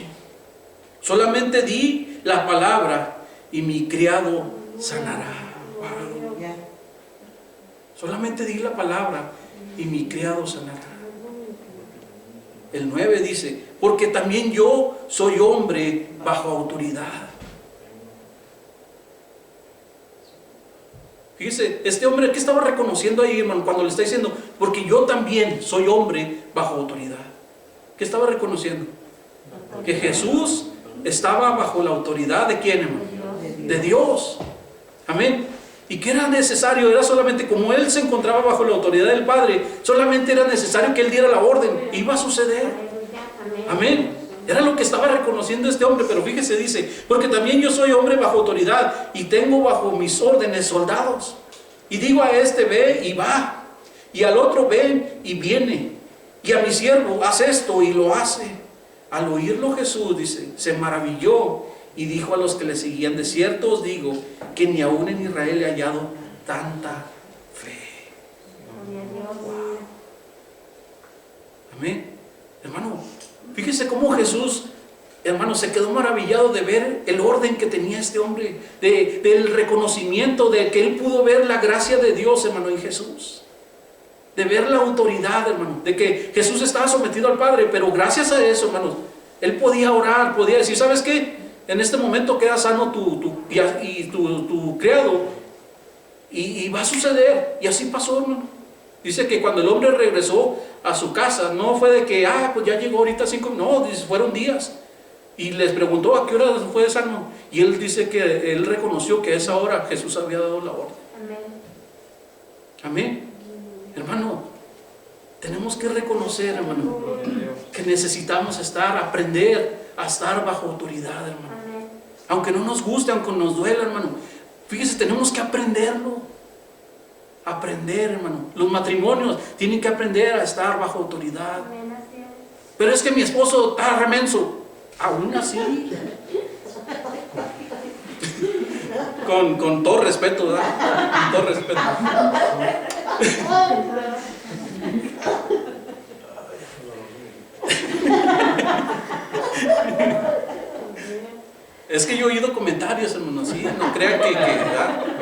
Solamente di la palabra y mi criado sanará. Wow. Solamente di la palabra y mi criado sanará. El 9 dice, porque también yo soy hombre bajo autoridad. Fíjese, este hombre, ¿qué estaba reconociendo ahí, hermano, cuando le está diciendo? Porque yo también soy hombre bajo autoridad. ¿Qué estaba reconociendo? Que Jesús estaba bajo la autoridad ¿de quién, hermano? De Dios. Amén. ¿Y qué era necesario? Era solamente, como él se encontraba bajo la autoridad del Padre, solamente era necesario que él diera la orden. Iba a suceder. Amén. Era lo que estaba reconociendo este hombre. Pero fíjese, dice, porque también yo soy hombre bajo autoridad y tengo bajo mis órdenes soldados. Y digo a este, ve y va, y al otro, ven y viene, y a mi siervo, haz esto, y lo hace. Al oírlo Jesús, dice, se maravilló y dijo a los que le seguían, de cierto os digo que ni aún en Israel he hallado tanta fe. Wow. Amén. Hermano, fíjese cómo Jesús, hermano, se quedó maravillado de ver el orden que tenía este hombre, del reconocimiento de que él pudo ver la gracia de Dios, hermano, en Jesús, de ver la autoridad, hermano, de que Jesús estaba sometido al Padre, pero gracias a eso, hermano, él podía orar, podía decir, ¿sabes qué? En este momento queda sano tu criado, y va a suceder. Y así pasó, hermano. Dice que cuando el hombre regresó a su casa, no fue de que, pues ya llegó ahorita 5, no, dice, fueron días. Y les preguntó a qué hora fue sano. Y él dice que él reconoció que a esa hora Jesús había dado la orden. Amén. Amén. Hermano, tenemos que reconocer, hermano, que necesitamos aprender a estar bajo autoridad, hermano. Aunque no nos guste, aunque nos duela, hermano. Fíjese, tenemos que aprenderlo. Aprender, hermano. Los matrimonios tienen que aprender a estar bajo autoridad. Pero es que mi esposo está remenso. Aún así. Con todo respeto, ¿verdad? Con todo respeto. Es que yo he oído comentarios, hermano, así, no crean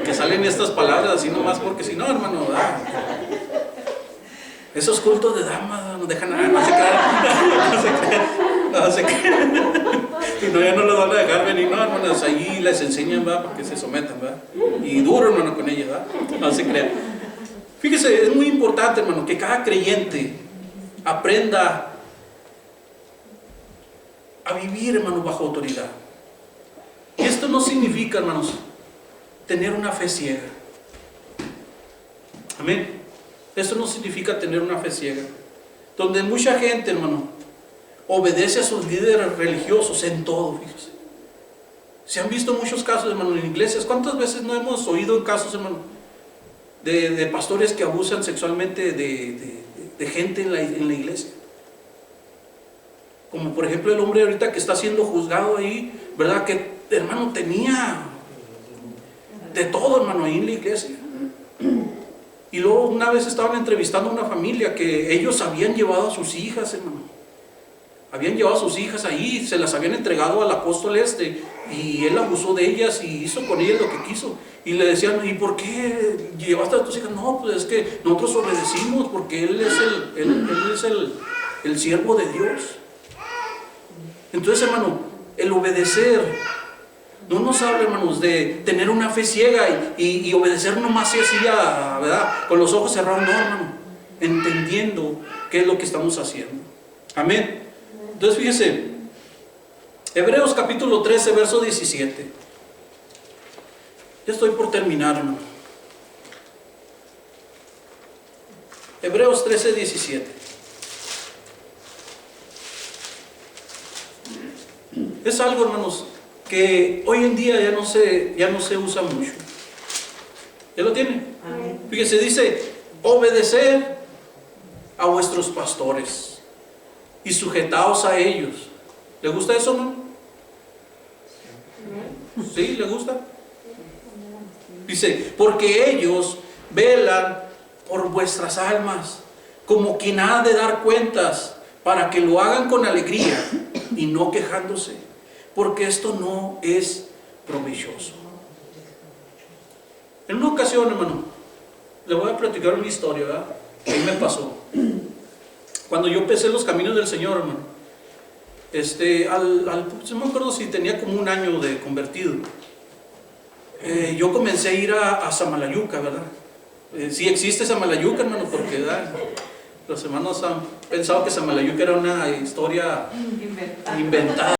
que salen estas palabras así nomás, porque si no, hermano, ¿verdad? Esos cultos de damas no dejan nada, no se crean, no se crean. No, ya no los van a dejar venir, no, hermanos, ahí les enseñan, ¿verdad? Para que se sometan, ¿verdad? Y duro, hermano, con ellos, ¿verdad? No se crean. Fíjese, es muy importante, hermano, que cada creyente aprenda a vivir, hermano, bajo autoridad. Y esto no significa, hermanos, tener una fe ciega. Amén. Esto no significa tener una fe ciega. Donde mucha gente, hermano, obedece a sus líderes religiosos en todo, fíjese. Se han visto muchos casos, hermano, en iglesias. ¿Cuántas veces no hemos oído en casos, hermano, de pastores que abusan sexualmente de gente en la iglesia? Como por ejemplo el hombre ahorita que está siendo juzgado ahí, ¿verdad? Que, hermano, tenía de todo, hermano, ahí en la iglesia. Y luego una vez estaban entrevistando a una familia que ellos habían llevado a sus hijas, hermano. Habían llevado a sus hijas ahí, se las habían entregado al apóstol y él abusó de ellas y hizo con ellas lo que quiso. Y le decían, ¿y por qué llevaste a tus hijas? No, pues es que nosotros obedecimos porque él es el siervo de Dios. Entonces, hermano, el obedecer no nos habla, hermanos, de tener una fe ciega y obedecer nomás así, ¿verdad? Con los ojos cerrados, no, hermano, entendiendo qué es lo que estamos haciendo. Amén. Entonces, fíjese, Hebreos capítulo 13, verso 17. Ya estoy por terminar, hermano. Hebreos 13, 17. Es algo, hermanos, que hoy en día ya no se usa mucho. ¿Ya lo tiene? Fíjese, dice, obedecer a vuestros pastores y sujetaos a ellos. ¿Le gusta eso, no? ¿Sí? ¿Le gusta? Dice, porque ellos velan por vuestras almas, como quien ha de dar cuentas, para que lo hagan con alegría y no quejándose, porque esto no es provechoso. En una ocasión, hermano, le voy a platicar una historia, ¿verdad? Que a mí me pasó. Cuando yo empecé los caminos del Señor, hermano, no me acuerdo si tenía como un año de convertido. Yo comencé a ir a Samalayuca, ¿verdad? Sí existe Samalayuca, hermano, porque ¿verdad? Los hermanos han pensado que Samalayuca era una historia inventada.